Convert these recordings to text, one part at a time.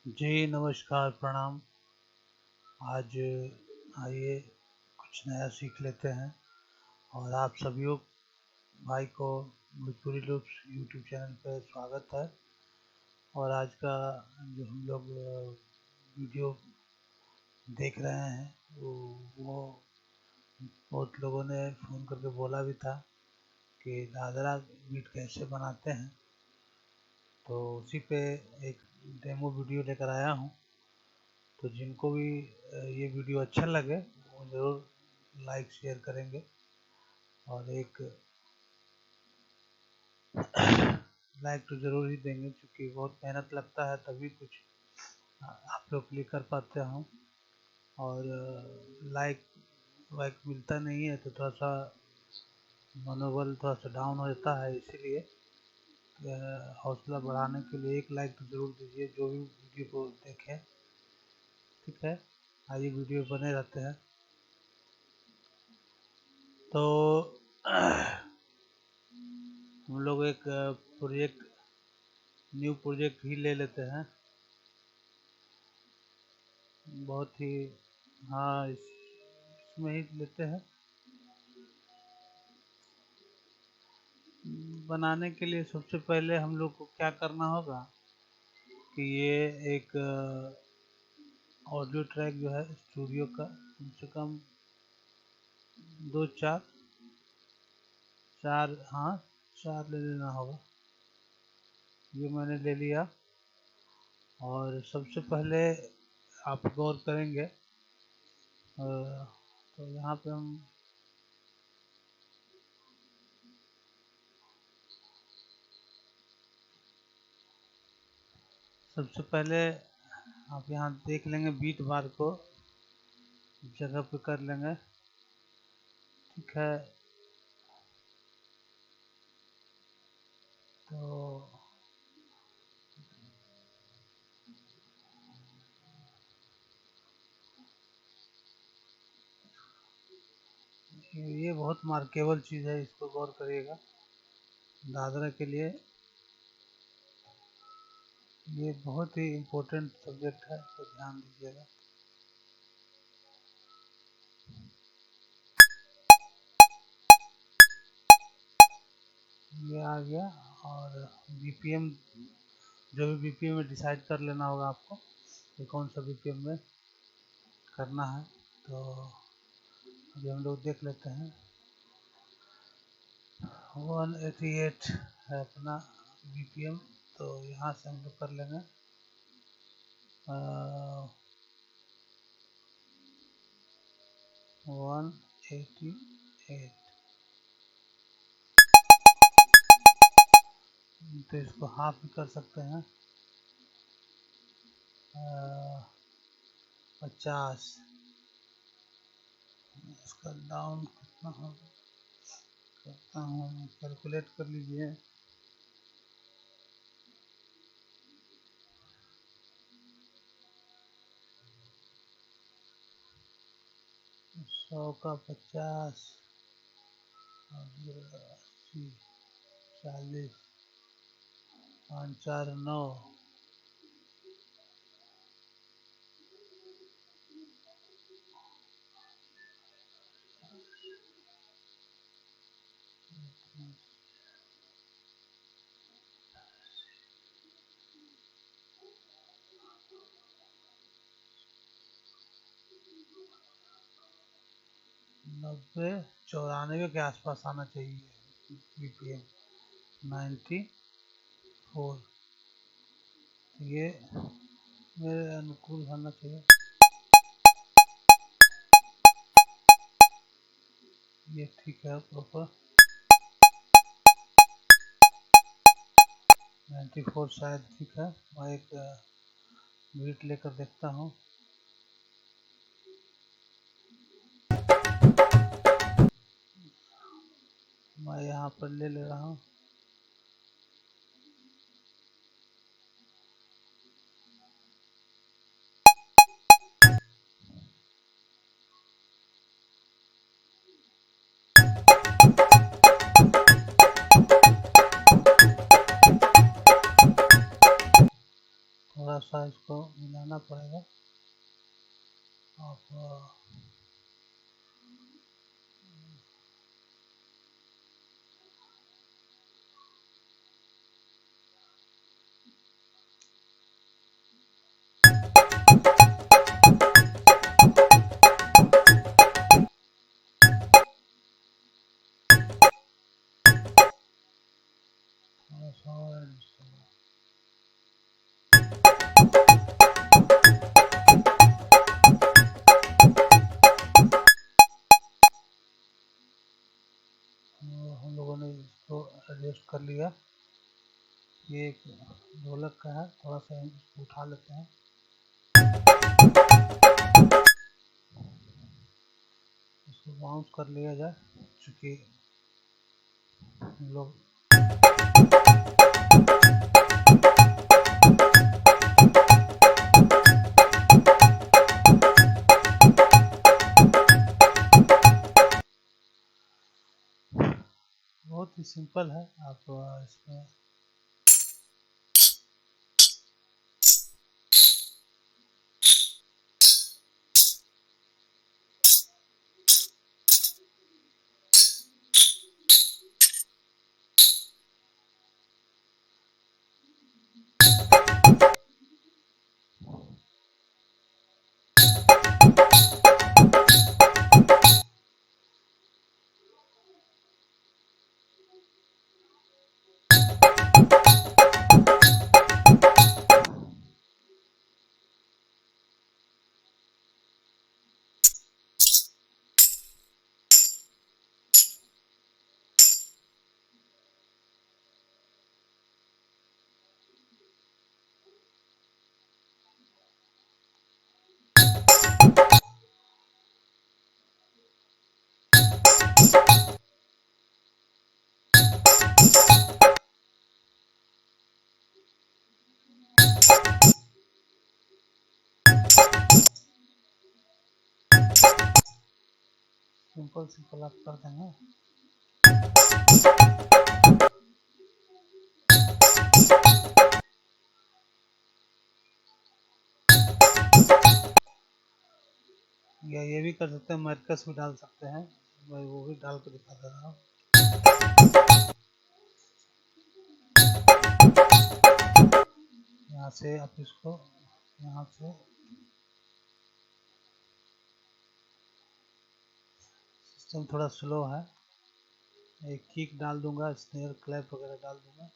जी, नमस्कार, प्रणाम। आज आइए कुछ नया सीख लेते हैं और आप सभी भाई को भोजपुरी लूप्स यूट्यूब चैनल पे स्वागत है। और आज का जो हम लोग वीडियो देख रहे हैं वो बहुत लोगों ने फ़ोन करके बोला भी था कि दादरा मीट कैसे बनाते हैं, तो उसी पे एक डेमो वीडियो लेकर आया हूँ। तो जिनको भी ये वीडियो अच्छा लगे वो ज़रूर लाइक शेयर करेंगे और एक लाइक तो ज़रूर ही देंगे, क्योंकि बहुत मेहनत लगता है तभी कुछ आप लोग के लिए कर पाते हूँ। और लाइक वाइक मिलता नहीं है तो थोड़ा सा मनोबल थोड़ा सा डाउन हो जाता है, इसीलिए हौसला बढ़ाने के लिए एक लाइक तो ज़रूर दीजिए जो भी वीडियो को देखें। ठीक है, आइए वीडियो बने रहते हैं। तो हम लोग एक न्यू प्रोजेक्ट ही ले लेते हैं, बहुत ही। हाँ, इसमें ही लेते हैं। बनाने के लिए सबसे पहले हम लोग को क्या करना होगा कि ये एक ऑडियो ट्रैक जो है स्टूडियो का कम से कम 2 4 4, हाँ 4 ले लेना होगा। ये मैंने ले लिया। और सबसे पहले आप गौर करेंगे तो यहाँ पे हम सबसे पहले आप यहाँ देख लेंगे, बीट बार को जगह पे कर लेंगे। ठीक है, तो ये बहुत मार्केबल चीज़ है, इसको गौर करिएगा। दादरा के लिए ये बहुत ही इम्पोर्टेंट सब्जेक्ट है, तो ध्यान दीजिएगा। ये आ गया। और बीपीएम, जो भी बीपीएम में डिसाइड कर लेना होगा आपको कि कौन सा बीपीएम में करना है। तो अभी हम लोग देख लेते हैं। 188 है अपना बीपीएम, तो यहाँ से हम लोग कर लेंगे 188। तो इसको हाफ भी कर सकते हैं, 50। इसका डाउन कितना होगा करता हूँ, कैलकुलेट कर लीजिए। सौ का 50 और 80, 40, 5 4 9। 90 94 के आसपास आना चाहिए बीपीएम। 94, ये मेरे अनुकूल होना चाहिए। ये ठीक है प्रॉपर। 94 शायद ठीक है। मैं एक बीट लेकर देखता हूँ। मैं यहाँ पर ले रहा हूँ। थोड़ा सा इसको मिलाना पड़ेगा। आप थोड़ा सा और हम लोगों ने इसको एडजस्ट कर लिया। ये एक ढोलक का है, थोड़ा सा इसको उठा लेते हैं। इसको बाउंस कर लिया जाए, चूँकि हम लोग बहुत ही सिंपल है। आप इसमें सिंपल आप कर देंगे। या ये भी कर सकते हैं, मरकस भी डाल सकते हैं। मैं वो भी डाल के दिखा दे रहा हूँ। यहाँ से आप इसको यहाँ से सिस्टम थोड़ा स्लो है। एक किक डाल दूंगा, स्नेयर क्लैप वगैरह डाल दूंगा,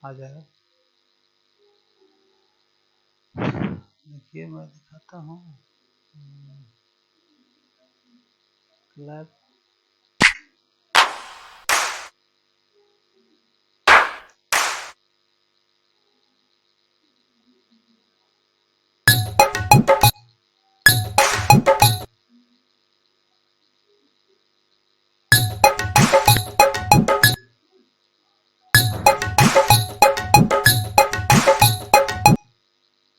आ जाएगा। देखिए मैं दिखाता हूँ। क्लैप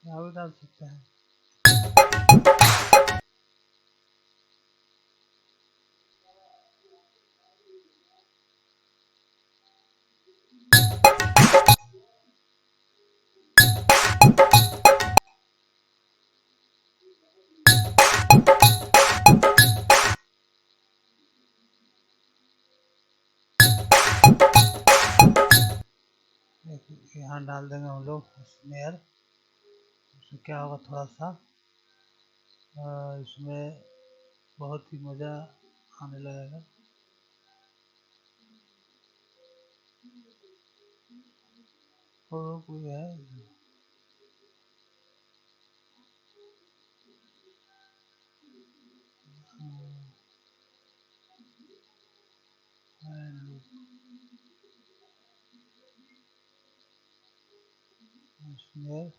यहाँ भी डाल सकते हैं। यहाँ डाल देंगे हम लोग स्नेयर। इसमें क्या होगा, थोड़ा सा इसमें बहुत ही मज़ा आने लगेगा। और कोई है स्नेयर।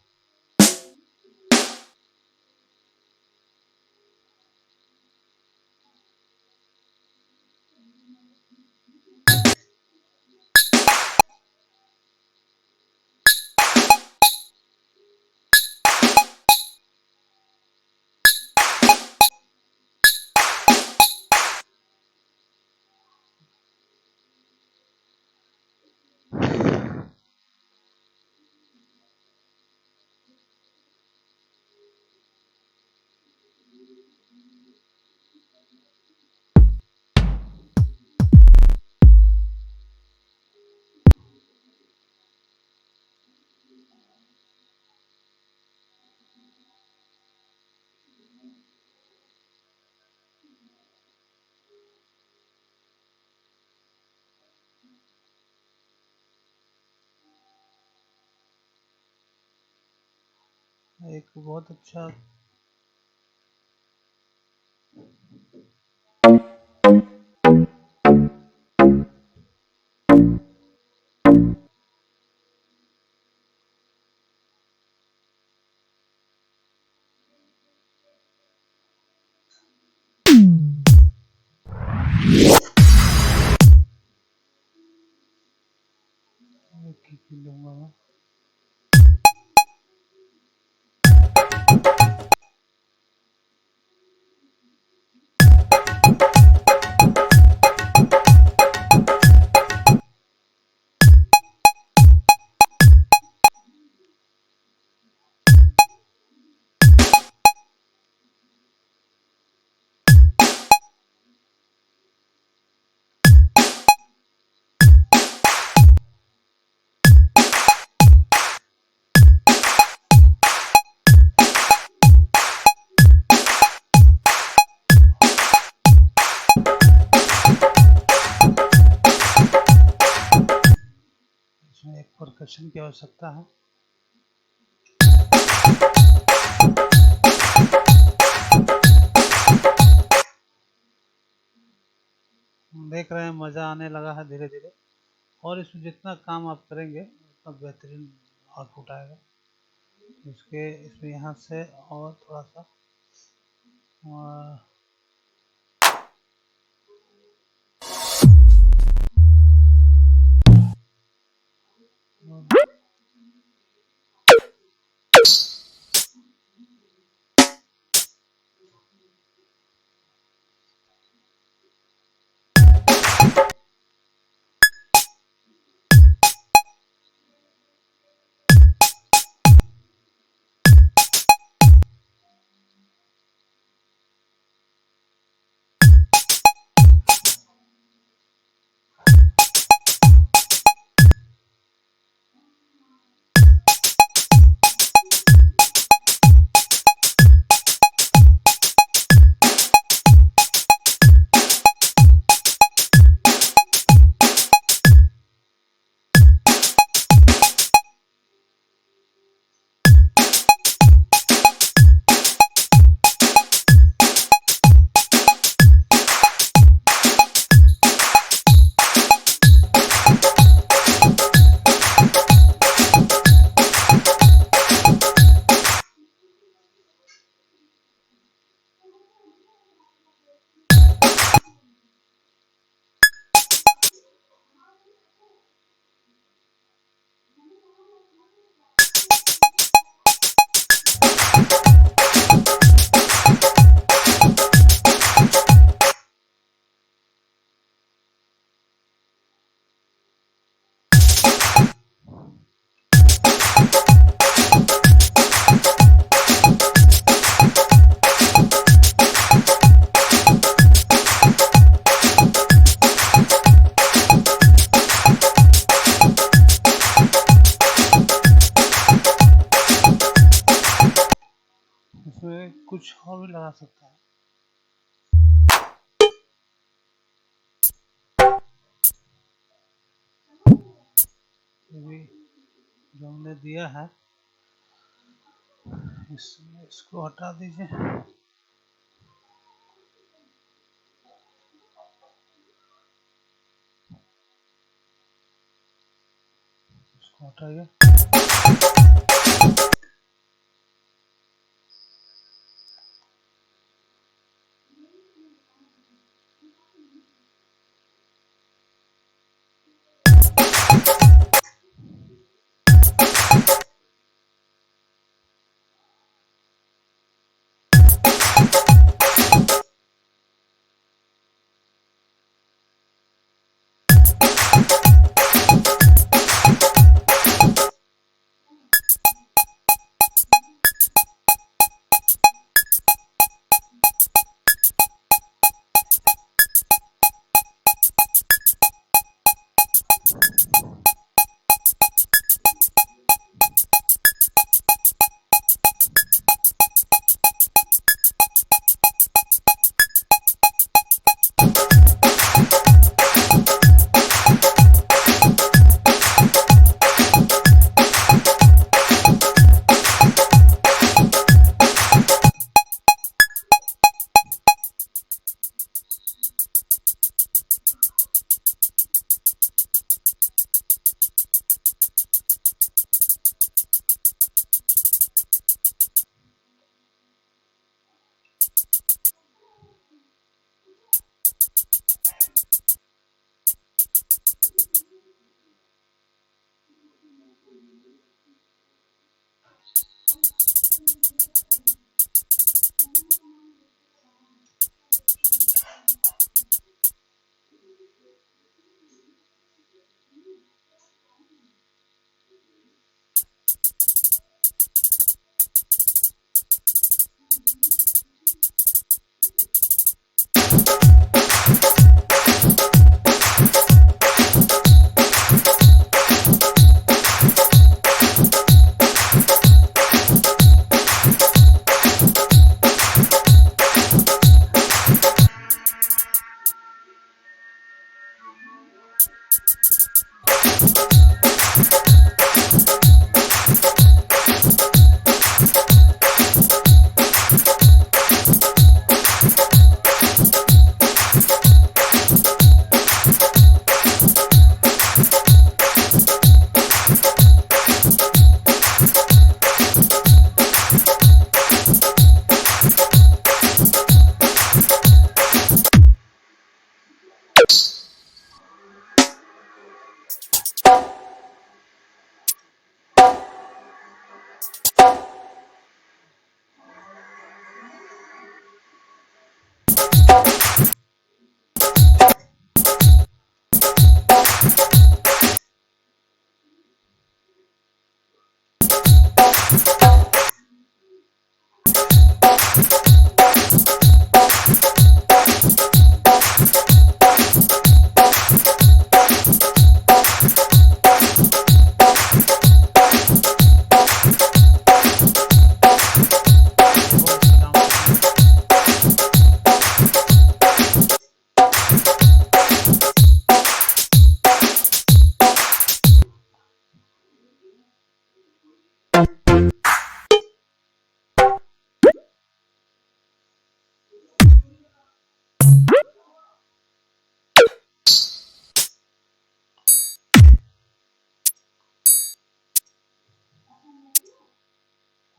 एक बहुत अच्छा लूंगा मैं। इसमें एक परकशन की आवश्यकता है। देख रहे हैं मज़ा आने लगा है धीरे धीरे, और इसमें जितना काम आप करेंगे उतना बेहतरीन आउटपुट आएगा। इसमें यहाँ से और थोड़ा सा इसमें कुछ और भी लगा सकता है। भी जो हमने दिया है इसको हटा दीजिए। इसको हटाइए।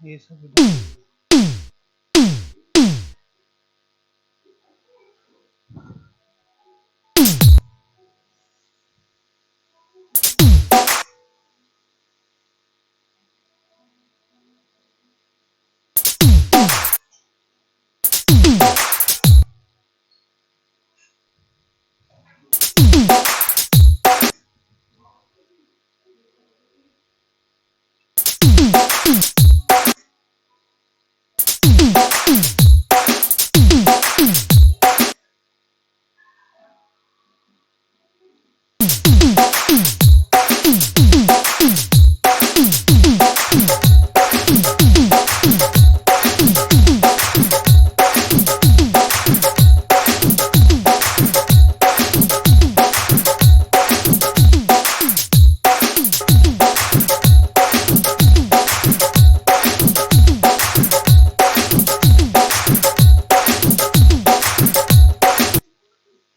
ये सब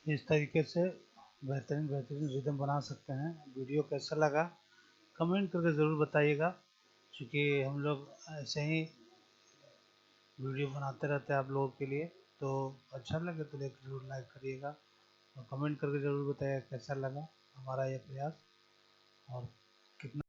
इस तरीके से बेहतरीन रिदम बना सकते हैं। वीडियो कैसा लगा कमेंट करके ज़रूर बताइएगा, क्योंकि हम लोग ऐसे ही वीडियो बनाते रहते हैं आप लोगों के लिए। तो अच्छा लगे तो ज़रूर लाइक करिएगा और कमेंट करके ज़रूर बताइएगा कैसा लगा हमारा ये प्रयास और कितना